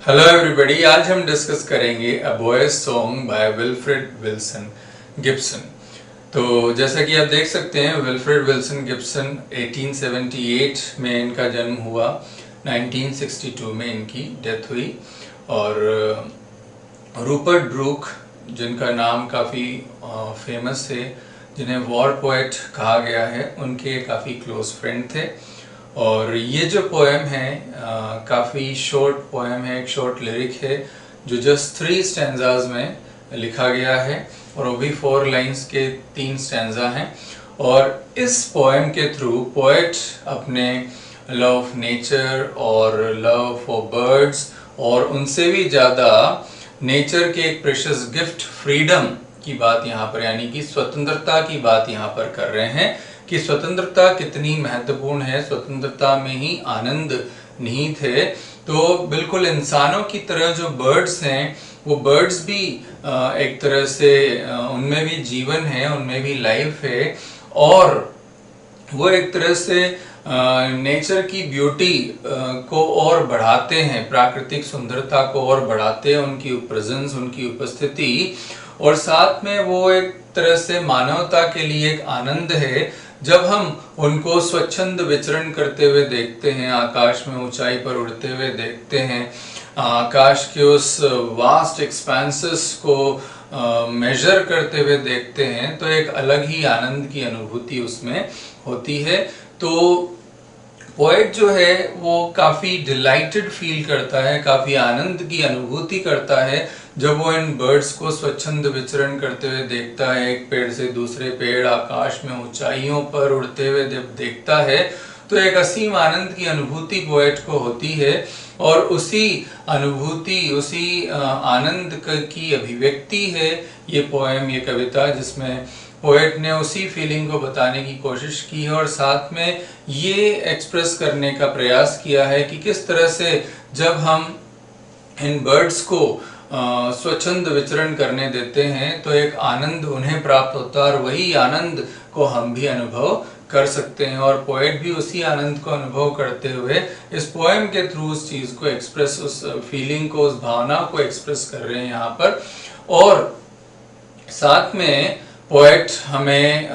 Hello everybody, आज हम discuss करेंगे a boys song by Wilfred Wilson Gibson. तो जैसा कि आप देख सकते हैं, विल्फ्रेड विल्सन गिब्सन 1878 में इनका जन्म हुआ, 1962 में इनकी डेथ हुई। और रूपर्ट ब्रूक, जिनका नाम काफ़ी फेमस है, जिन्हें वॉर पोएट कहा गया है, उनके काफ़ी क्लोज फ्रेंड थे। और ये जो पोएम है काफ़ी शॉर्ट पोएम है, एक शॉर्ट लिरिक है जो जस्ट 3 स्टैंजाज में लिखा गया है, और वो भी 4 लाइन्स के 3 स्टैंजा हैं। और इस पोएम के थ्रू पोएट अपने लव ऑफ नेचर और लव फॉर बर्ड्स, और उनसे भी ज़्यादा नेचर के एक प्रेशियस गिफ्ट फ्रीडम की बात यहाँ पर, यानी कि स्वतंत्रता की बात यहाँ पर कर रहे हैं कि स्वतंत्रता कितनी महत्वपूर्ण है, स्वतंत्रता में ही आनंद निहित है। तो बिल्कुल इंसानों की तरह जो बर्ड्स हैं, वो बर्ड्स भी एक तरह से उनमें भी जीवन है, उनमें भी लाइफ है, और वो एक तरह से नेचर की ब्यूटी को और बढ़ाते हैं, प्राकृतिक सुंदरता को और बढ़ाते हैं, उनकी प्रेजेंस, उनकी उपस्थिति। और साथ में वो एक तरह से मानवता के लिए एक आनंद है जब हम उनको स्वच्छंद विचरण करते हुए देखते हैं, आकाश में ऊंचाई पर उड़ते हुए देखते हैं, आकाश के उस वास्ट एक्सपेंसेस को मेजर करते हुए देखते हैं, तो एक अलग ही आनंद की अनुभूति उसमें होती है। तो पोएट जो है वो काफ़ी डिलाइटेड फील करता है, काफ़ी आनंद की अनुभूति करता है जब वो इन बर्ड्स को स्वच्छंद विचरण करते हुए देखता है, एक पेड़ से दूसरे पेड़, आकाश में ऊंचाइयों पर उड़ते हुए जब देखता है, तो एक असीम आनंद की अनुभूति पोएट को होती है। और उसी अनुभूति, उसी आनंद की अभिव्यक्ति है ये पोएम, ये कविता, जिसमें पोएट ने उसी फीलिंग को बताने की कोशिश की है, और साथ में ये एक्सप्रेस करने का प्रयास किया है कि किस तरह से जब हम इन बर्ड्स को स्वच्छंद विचरण करने देते हैं तो एक आनंद उन्हें प्राप्त होता है, और वही आनंद को हम भी अनुभव कर सकते हैं। और पोएट भी उसी आनंद को अनुभव करते हुए इस पोएम के थ्रू उस चीज को एक्सप्रेस, उस फीलिंग को, उस भावना को एक्सप्रेस कर रहे हैं यहाँ पर। और साथ में पोएट हमें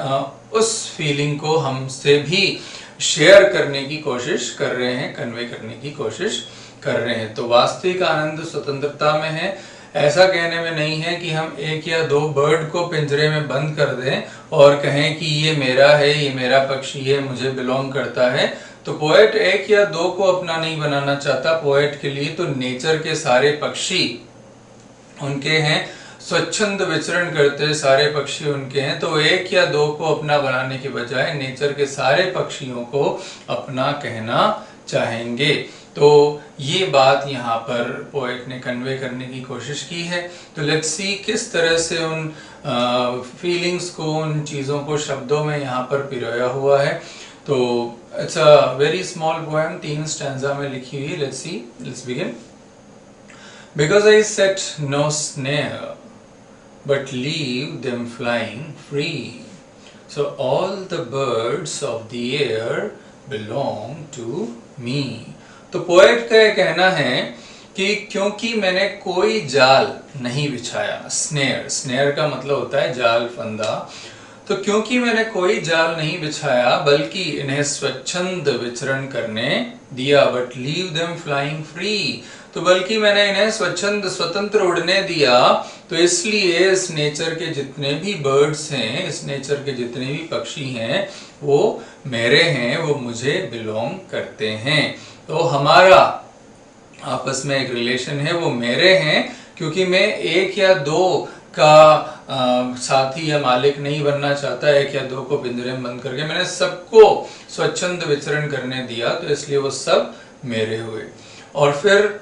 उस फीलिंग को हमसे भी शेयर करने की कोशिश कर रहे हैं, कन्वे करने की कोशिश कर रहे हैं। तो वास्तविक आनंद स्वतंत्रता में है। ऐसा कहने में नहीं है कि हम 1 या 2 बर्ड को पिंजरे में बंद कर दें और कहें कि ये मेरा है, ये मेरा पक्षी है, मुझे बिलोंग करता है। तो पोएट 1 या 2 को अपना नहीं बनाना चाहता। पोएट के लिए तो नेचर के सारे पक्षी उनके हैं, स्वच्छंद विचरण करते सारे पक्षी उनके हैं। तो 1 या 2 को अपना बनाने के बजाय नेचर के सारे पक्षियों को अपना कहना चाहेंगे। तो ये बात यहाँ पर पोएट ने कन्वे करने की कोशिश की है। तो लेट्स सी किस तरह से उन फीलिंग्स को, उन चीज़ों को शब्दों में यहाँ पर पिरोया हुआ है। तो it's a very small poem, 3 stanza में लिखी हुई। Let's see, let's begin. Because I set no snare, but leave them flying free. So all the birds of the air belong to me. तो पोएट का ये कहना है कि क्योंकि मैंने कोई जाल नहीं बिछाया, स्नेयर का मतलब होता है जाल, फंदा। तो क्योंकि मैंने कोई जाल नहीं बिछाया बल्कि इन्हें स्वच्छंद विचरण करने दिया, but leave them flying free, तो बल्कि मैंने इन्हें स्वच्छंद, स्वतंत्र उड़ने दिया। तो इसलिए इस नेचर के जितने भी बर्ड्स हैं, इस नेचर के जितने भी पक्षी हैं, वो मेरे हैं, वो मुझे बिलोंग करते हैं। तो हमारा आपस में एक रिलेशन है, वो मेरे हैं, क्योंकि मैं 1 या 2 का साथी या मालिक नहीं बनना चाहता। 1 या 2 को पिंजरे में बंद करके मैंने सबको स्वच्छंद विचरण करने दिया, तो इसलिए वो सब मेरे हुए। और फिर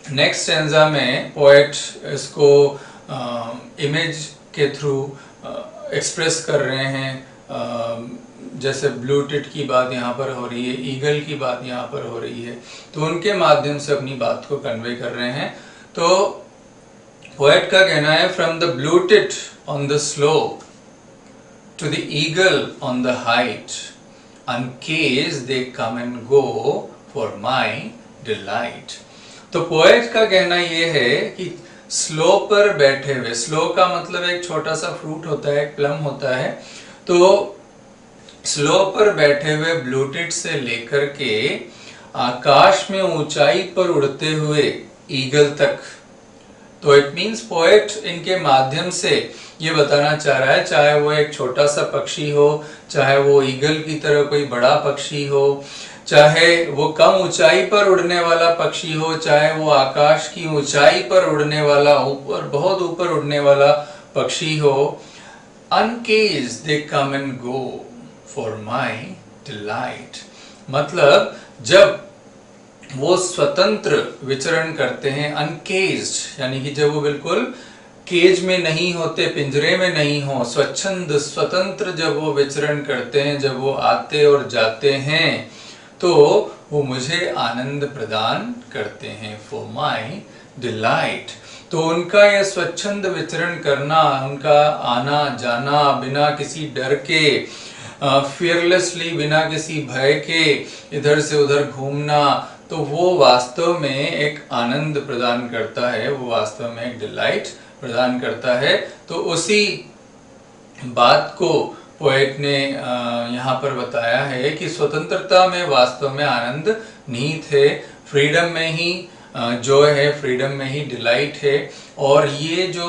नेक्स्ट स्टैंजा में पोएट इसको इमेज के थ्रू एक्सप्रेस कर रहे हैं। जैसे ब्लू टिट की बात यहाँ पर हो रही है, ईगल की बात यहाँ पर हो रही है, तो उनके माध्यम से अपनी बात को कन्वे कर रहे हैं। तो पोएट का कहना है, from the blue tit on the slope to the eagle on the height, uncage they come and go for my delight. तो पोएट का कहना यह है कि स्लो पर बैठे हुए, स्लो का मतलब एक छोटा सा फ्रूट होता है, एक प्लम होता है, तो स्लो पर बैठे हुए ब्लूटिट से लेकर के आकाश में ऊंचाई पर उड़ते हुए ईगल तक। तो इट मीन्स पोएट इनके माध्यम से ये बताना चाह रहा है, चाहे वो एक छोटा सा पक्षी हो, चाहे वो ईगल की तरह कोई बड़ा पक्षी हो, चाहे वो कम ऊंचाई पर उड़ने वाला पक्षी हो, चाहे वो आकाश की ऊंचाई पर उड़ने वाला, ऊपर बहुत ऊपर उड़ने वाला पक्षी हो, uncaged they come and go for my delight। मतलब जब वो स्वतंत्र विचरण करते हैं, अनकेज्ड यानी कि जब वो बिल्कुल केज में नहीं होते, पिंजरे में नहीं हो, स्वच्छंद स्वतंत्र जब वो विचरण करते हैं, जब वो आते और जाते हैं, तो वो मुझे आनंद प्रदान करते हैं, फॉर माई डिलाइट। तो उनका यह स्वच्छंद विचरण करना, उनका आना जाना बिना किसी डर के, फियरलेसली, बिना किसी भय के इधर से उधर घूमना, तो वो वास्तव में एक आनंद प्रदान करता है, वो वास्तव में एक डिलाइट प्रदान करता है। तो उसी बात को पोएट ने यहाँ पर बताया है कि स्वतंत्रता में वास्तव में आनंद निहित है, फ्रीडम में ही जॉय है, फ्रीडम में ही डिलाइट है। और ये जो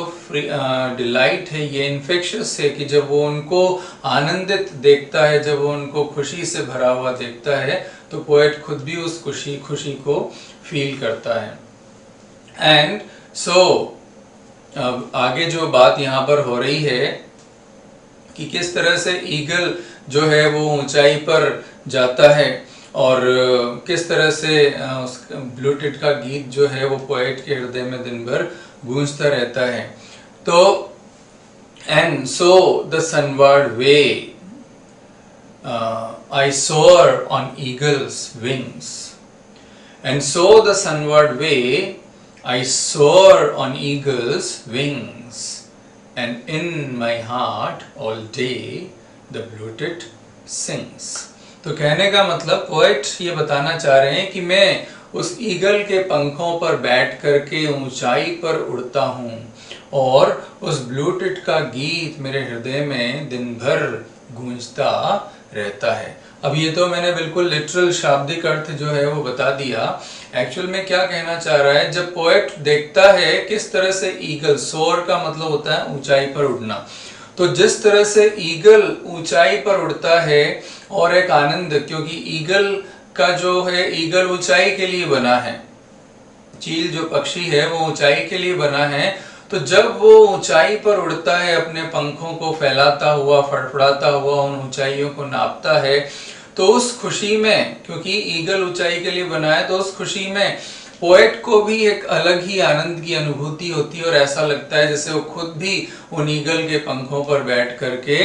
डिलाइट है ये इन्फेक्शियस है कि जब वो उनको आनंदित देखता है, जब वो उनको खुशी से भरा हुआ देखता है, तो पोएट खुद भी उस खुशी को फील करता है। एंड सो आगे जो बात यहाँ पर हो रही है कि किस तरह से ईगल जो है वो ऊंचाई पर जाता है और किस तरह से उस ब्लूटिट का गीत जो है वो पोएट के हृदय में दिन भर गूंजता रहता है। तो and so the sunward way I soar on eagle's wings, and so the sunward way I soar on eagle's wings, and in my heart all day the bluetit sings। तो कहने का मतलब पोएट ये बताना चाह रहे हैं कि मैं उस ईगल के पंखों पर बैठ करके ऊंचाई पर उड़ता हूँ और उस ब्लूटिट का गीत मेरे हृदय में दिन भर गूंजता रहता है। अब ये तो मैंने बिल्कुल लिटरल शाब्दिक अर्थ जो है वो बता दिया। एक्चुअल में क्या कहना चाह रहा है, जब पोएट देखता है किस तरह से ईगल, सोर का मतलब होता है ऊंचाई पर उड़ना, तो जिस तरह से ईगल ऊंचाई पर उड़ता है और एक आनंद, क्योंकि ईगल का जो है, ईगल ऊंचाई के लिए बना है, चील जो पक्षी है वो ऊंचाई के लिए बना है, तो जब वो ऊंचाई पर उड़ता है, अपने पंखों को फैलाता हुआ, फड़फड़ाता हुआ उन ऊंचाइयों को नापता है, तो उस खुशी में, क्योंकि ईगल ऊंचाई के लिए बना है, तो उस खुशी में पोएट को भी एक अलग ही आनंद की अनुभूति होती है और ऐसा लगता है जैसे वो खुद भी उन ईगल के पंखों पर बैठ करके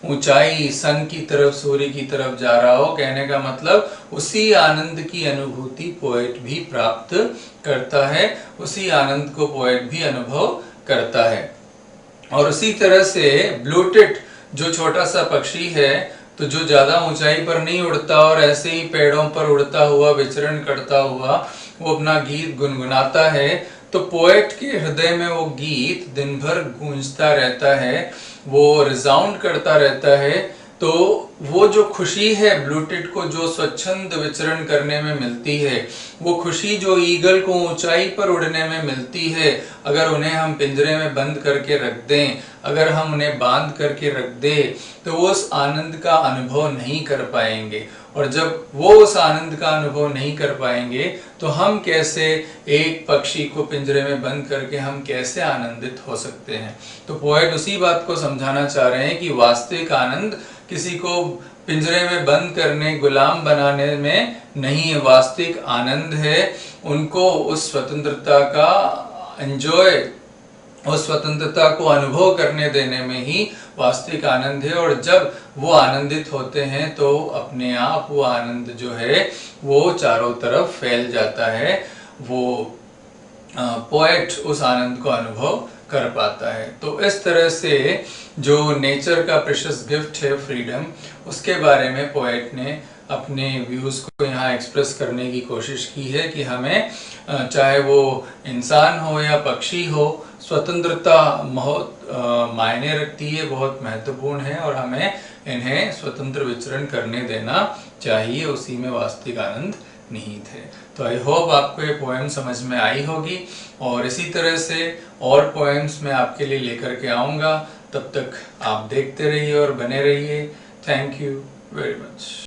ऊंचाई, सन की तरफ, सूर्य की तरफ जा रहा हो। कहने का मतलब उसी आनंद की अनुभूति पोएट भी प्राप्त करता है, उसी आनंद को पोएट भी अनुभव करता है। और उसी तरह से ब्लूटिट जो छोटा सा पक्षी है, तो जो ज्यादा ऊंचाई पर नहीं उड़ता और ऐसे ही पेड़ों पर उड़ता हुआ, विचरण करता हुआ वो अपना गीत गुनगुनाता है, तो पोएट के हृदय में वो गीत दिन भर गूंजता रहता है, वो रिजाउंड करता रहता है। तो वो जो खुशी है ब्लूटिट को, जो स्वच्छंद विचरण करने में मिलती है, वो खुशी जो ईगल को ऊंचाई पर उड़ने में मिलती है, अगर उन्हें हम पिंजरे में बंद करके रख दें, अगर हम उन्हें बांध करके रख दें, तो वो उस आनंद का अनुभव नहीं कर पाएंगे। और जब वो उस आनंद का अनुभव नहीं कर पाएंगे, तो हम कैसे एक पक्षी को पिंजरे में बंद करके हम कैसे आनंदित हो सकते हैं। तो पोएट उसी बात को समझाना चाह रहे हैं कि वास्तविक आनंद किसी को पिंजरे में बंद करने, गुलाम बनाने में नहीं है। वास्तविक आनंद है उनको उस स्वतंत्रता का एंजॉय, उस स्वतंत्रता को अनुभव करने देने में ही वास्तविक आनंद है। और जब वो आनंदित होते हैं तो अपने आप वो आनंद जो है वो चारों तरफ फैल जाता है, वो पोएट उस आनंद को अनुभव कर पाता है। तो इस तरह से जो नेचर का प्रेशियस गिफ्ट है फ्रीडम, उसके बारे में पोएट ने अपने व्यूज़ को यहाँ एक्सप्रेस करने की कोशिश की है कि हमें चाहे वो इंसान हो या पक्षी हो, स्वतंत्रता बहुत मायने रखती है, बहुत महत्वपूर्ण है और हमें इन्हें स्वतंत्र विचरण करने देना चाहिए, उसी में वास्तविक आनंद निहित है। तो आई होप आपको ये पोएम समझ में आई होगी और इसी तरह से और पोएम्स मैं आपके लिए लेकर के आऊँगा। तब तक आप देखते रहिए और बने रहिए। Thank you very much.